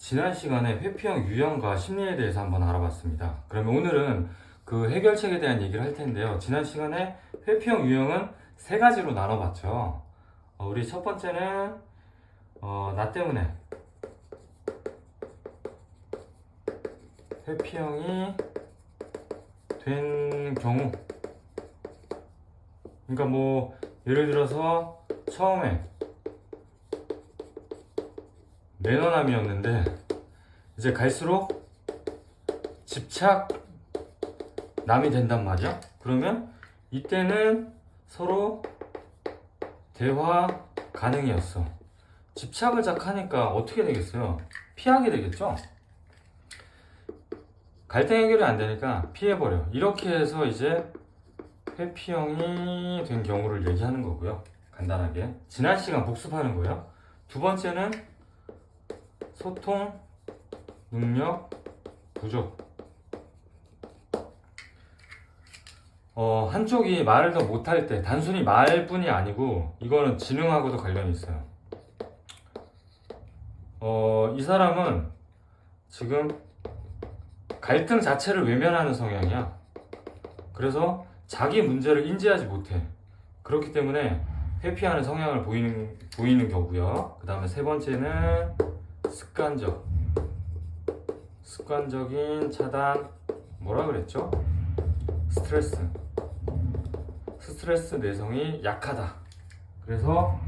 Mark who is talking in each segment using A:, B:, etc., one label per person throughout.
A: 지난 시간에 회피형 유형과 심리에 대해서 한번 알아봤습니다. 그러면 오늘은 그 해결책에 대한 얘기를 할 텐데요. 지난 시간에 회피형 유형은 세 가지로 나눠봤죠. 우리 첫 번째는 나 때문에 회피형이 된 경우, 그러니까 뭐 예를 들어서 처음에 매너남이었는데 이제 갈수록 집착남이 된단 말이야. 그러면 이때는 서로 대화 가능이었어. 집착을 자하니까 어떻게 되겠어요? 피하게 되겠죠? 갈등 해결이 안 되니까 피해버려. 이렇게 해서 이제 회피형이 된 경우를 얘기하는 거고요. 간단하게 지난 시간 복습하는 거예요. 두 번째는 소통 능력 부족. 한쪽이 말을 더 못할 때, 단순히 말뿐이 아니고 이거는 지능하고도 관련이 있어요. 이 사람은 지금 갈등 자체를 외면하는 성향이야. 그래서 자기 문제를 인지하지 못해. 그렇기 때문에 회피하는 성향을 보이는 거고요. 그 다음에 세 번째는 습관적인 차단, 뭐라 그랬죠? 스트레스 내성이 약하다. 그래서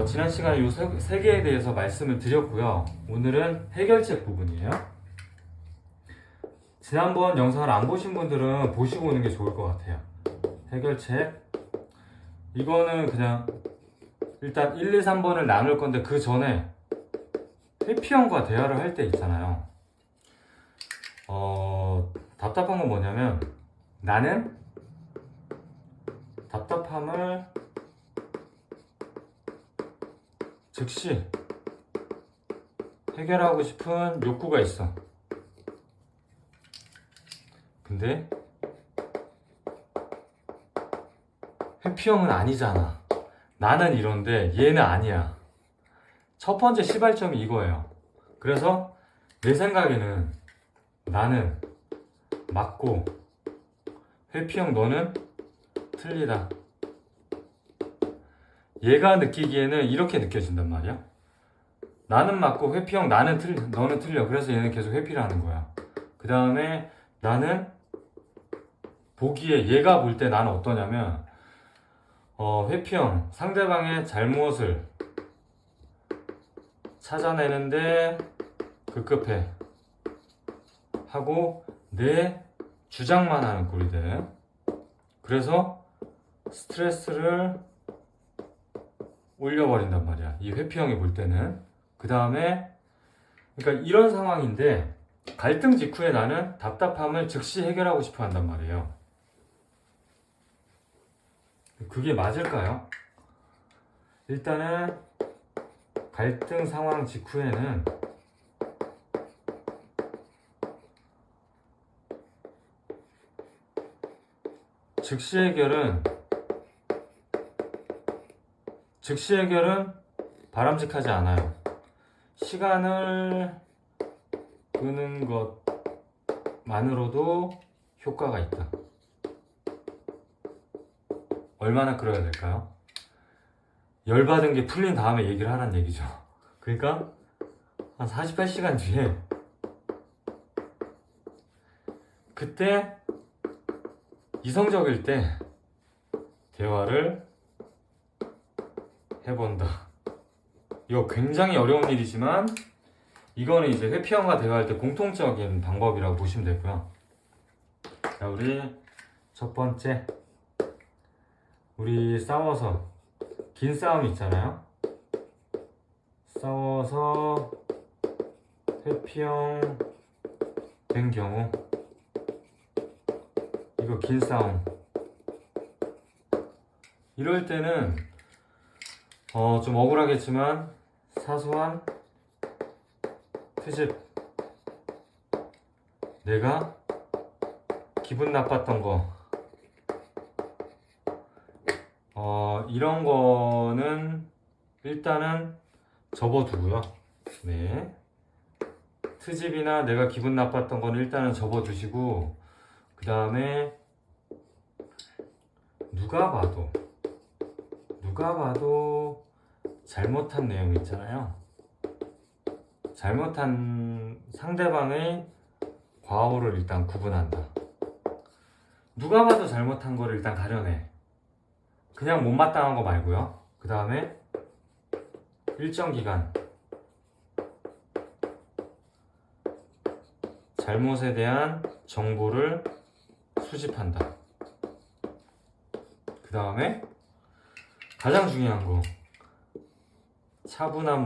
A: 지난 시간에 이 세 개에 대해서 말씀을 드렸고요. 오늘은 해결책 부분이에요. 지난번 영상을 안 보신 분들은 보시고 오는 게 좋을 것 같아요. 해결책, 이거는 그냥 일단 1, 2, 3번을 나눌 건데 그 전에 회피형과 대화를 할 때 있잖아요. 답답한 건 뭐냐면, 나는 답답함을 즉시 해결하고 싶은 욕구가 있어. 근데 회피형은 아니잖아. 나는 이런데 얘는 아니야. 첫 번째 시발점이 이거예요. 그래서 내 생각에는 나는 맞고 회피형 너는 틀리다. 얘가 느끼기에는 이렇게 느껴진단 말이야. 나는 맞고 회피형 너는 틀려. 그래서 얘는 계속 회피를 하는 거야. 그 다음에 나는 보기에, 얘가 볼 때 나는 어떠냐면, 회피형 상대방의 잘못을 찾아내는데 급급해 하고 내 주장만 하는 꼴이 돼. 그래서 스트레스를 올려버린단 말이야, 이 회피형이 볼 때는. 그 다음에, 그러니까 이런 상황인데 갈등 직후에 나는 답답함을 즉시 해결하고 싶어 한단 말이에요. 그게 맞을까요? 일단은 갈등 상황 직후에는 즉시 해결은 바람직하지 않아요. 시간을 끄는 것만으로도 효과가 있다. 얼마나 끌어야 될까요? 열받은 게 풀린 다음에 얘기를 하란 얘기죠. 그러니까 한 48시간 뒤에, 그때 이성적일 때 대화를 해본다. 이거 굉장히 어려운 일이지만 이거는 이제 회피형과 대화할 때 공통적인 방법이라고 보시면 되고요. 자, 우리 첫 번째, 우리 싸워서 긴 싸움 있잖아요. 싸워서 회피형 된 경우, 이거 긴 싸움, 이럴 때는 좀 억울하겠지만 사소한 트집, 내가 기분 나빴던 거, 이런 거는 일단은 접어두고요. 네. 트집이나 내가 기분 나빴던 건 일단은 접어두시고, 그 다음에 누가 봐도 잘못한 내용 있잖아요. 잘못한 상대방의 과오를 일단 구분한다. 누가 봐도 잘못한 거를 일단 가려내. 그냥 못마땅한 거 말고요. 그 다음에 일정 기간 잘못에 대한 정보를 수집한다. 그 다음에 가장 중요한 거, 차분한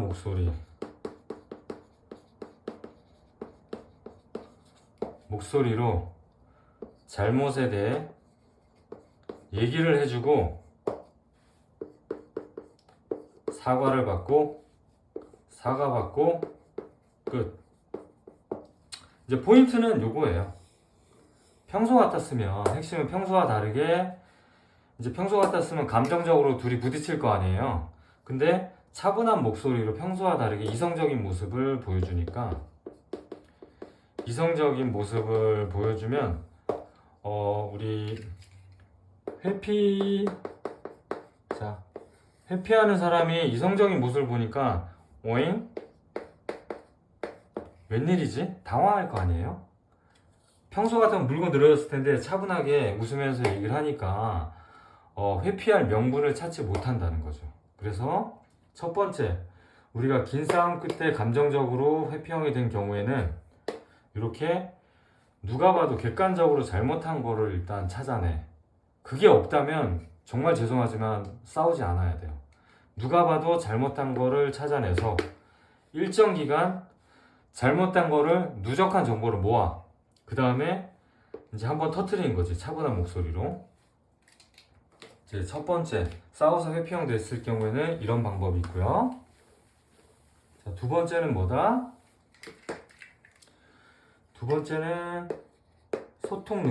A: 목소리로 잘못에 대해 얘기를 해주고 사과받고 끝. 이제 포인트는 요거예요. 평소 같았으면, 핵심은 평소와 다르게, 이제 평소 같았으면 감정적으로 둘이 부딪힐 거 아니에요. 근데 차분한 목소리로 평소와 다르게 이성적인 모습을 보여주니까, 이성적인 모습을 보여주면 우리 회피하는 사람이 이성적인 모습을 보니까 오잉? 웬일이지? 당황할 거 아니에요? 평소 같으면 물고 늘어졌을 텐데 차분하게 웃으면서 얘기를 하니까 회피할 명분을 찾지 못한다는 거죠. 그래서 첫 번째, 우리가 긴 싸움 끝에 감정적으로 회피형이 된 경우에는 이렇게 누가 봐도 객관적으로 잘못한 거를 일단 찾아내. 그게 없다면 정말 죄송하지만 싸우지 않아야 돼요. 누가 봐도 잘못한 거를 찾아내서 일정 기간 잘못한 거를 누적한 정보를 모아. 그 다음에 이제 한번 터트리는 거지. 차분한 목소리로. 이제 첫 번째, 싸워서 회피형 됐을 경우에는 이런 방법이 있고요. 자, 두 번째는 뭐다? 두 번째는 소통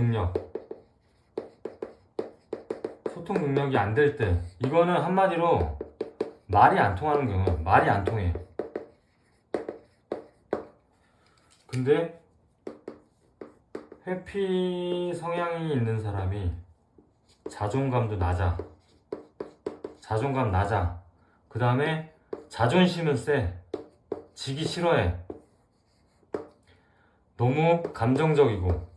A: 능력이 안 될 때, 이거는 한마디로 말이 안 통하는 경우, 말이 안 통해. 근데 회피 성향이 있는 사람이 자존감도 낮아. 그 다음에 자존심은 세. 지기 싫어해. 너무 감정적이고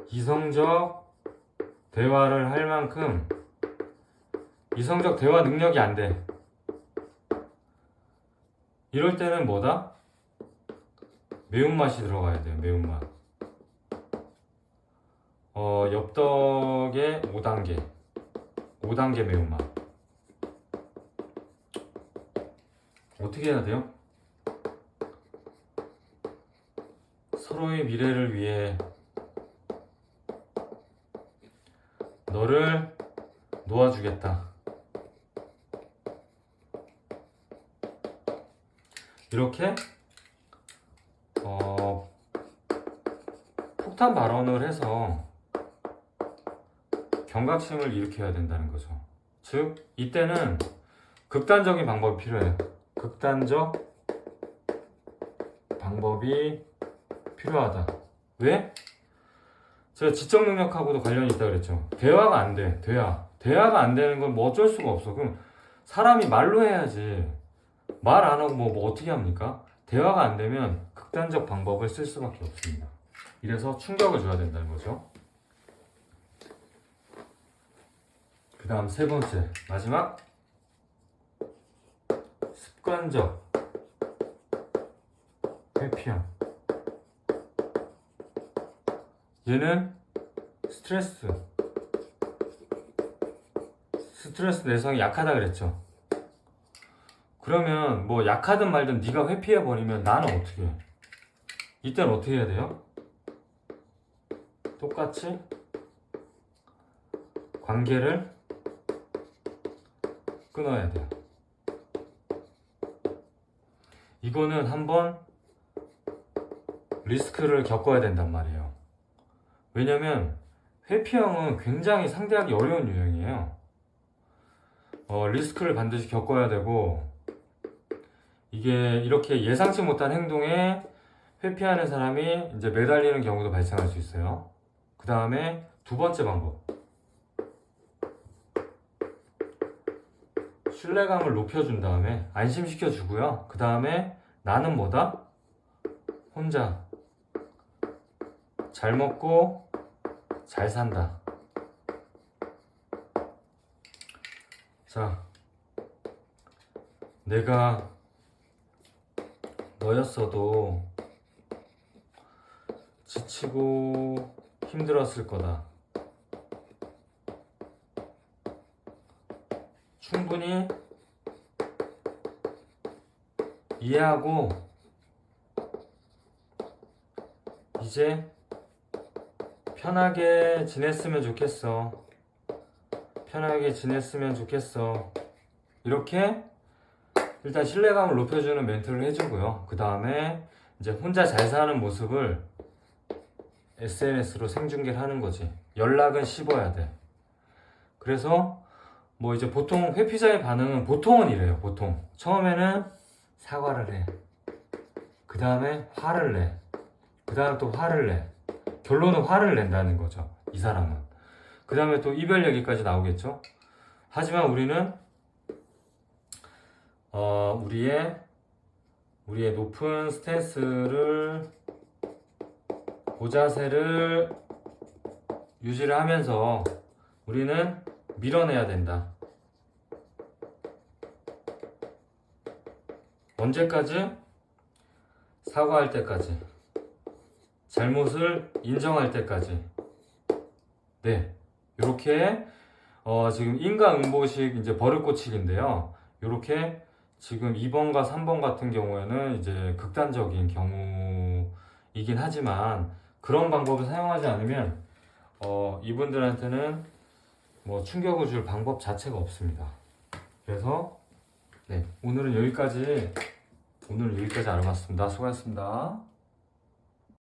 A: 이성적 대화를 할 만큼 이성적 대화 능력이 안 돼. 이럴 때는 뭐다? 매운맛이 들어가야 돼요. 매운맛. 엽떡의 5단계 매운맛. 어떻게 해야 돼요? 서로의 미래를 위해 너를 놓아주겠다. 이렇게 폭탄 발언을 해서 경각심을 일으켜야 된다는 거죠. 즉, 이때는 극단적인 방법이 필요해요. 극단적 방법이 필요하다. 왜? 제가 지적 능력하고도 관련이 있다 그랬죠. 대화가 안 돼. 대화가 안 되는 건 뭐 어쩔 수가 없어. 그럼 사람이 말로 해야지. 말 안 하고 뭐 어떻게 합니까? 대화가 안 되면 극단적 방법을 쓸 수밖에 없습니다. 이래서 충격을 줘야 된다는 거죠. 그 다음 세 번째, 마지막, 습관적 회피형. 얘는 스트레스 내성이 약하다 그랬죠. 그러면 뭐 약하든 말든 네가 회피해버리면 나는 어떻게 해? 이때는 어떻게 해야 돼요? 똑같이 관계를 끊어야 돼요. 이거는 한번 리스크를 겪어야 된단 말이에요. 왜냐면 회피형은 굉장히 상대하기 어려운 유형이에요. 리스크를 반드시 겪어야 되고, 이게 이렇게 예상치 못한 행동에 회피하는 사람이 이제 매달리는 경우도 발생할 수 있어요. 그 다음에 두 번째 방법. 신뢰감을 높여준 다음에 안심시켜 주고요. 그 다음에 나는 뭐다? 혼자 잘 먹고 잘 산다. 자, 내가 너였어도 지치고 힘들었을 거다. 충분히 이해하고 이제 편하게 지냈으면 좋겠어. 편하게 지냈으면 좋겠어. 이렇게 일단 신뢰감을 높여주는 멘트를 해주고요. 그 다음에 이제 혼자 잘 사는 모습을 SNS로 생중계를 하는 거지. 연락은 씹어야 돼. 그래서 뭐 이제 보통 회피자의 반응은 보통은 이래요. 보통 처음에는 사과를 해. 그 다음에 화를 내. 그 다음에 또 화를 내. 결론은 화를 낸다는 거죠. 이 사람은. 그 다음에 또 이별 얘기까지 나오겠죠. 하지만 우리는 우리의 높은 스탠스를 고자세를 유지를 하면서 우리는 밀어내야 된다. 언제까지? 사과할 때까지. 잘못을 인정할 때까지. 네, 이렇게 지금 인과응보식 이제 버릇고치기인데요. 이렇게 지금 2번과 3번 같은 경우에는 이제 극단적인 경우이긴 하지만 그런 방법을 사용하지 않으면 이분들한테는 뭐 충격을 줄 방법 자체가 없습니다. 그래서 네, 오늘은 여기까지 알아봤습니다. 수고하셨습니다.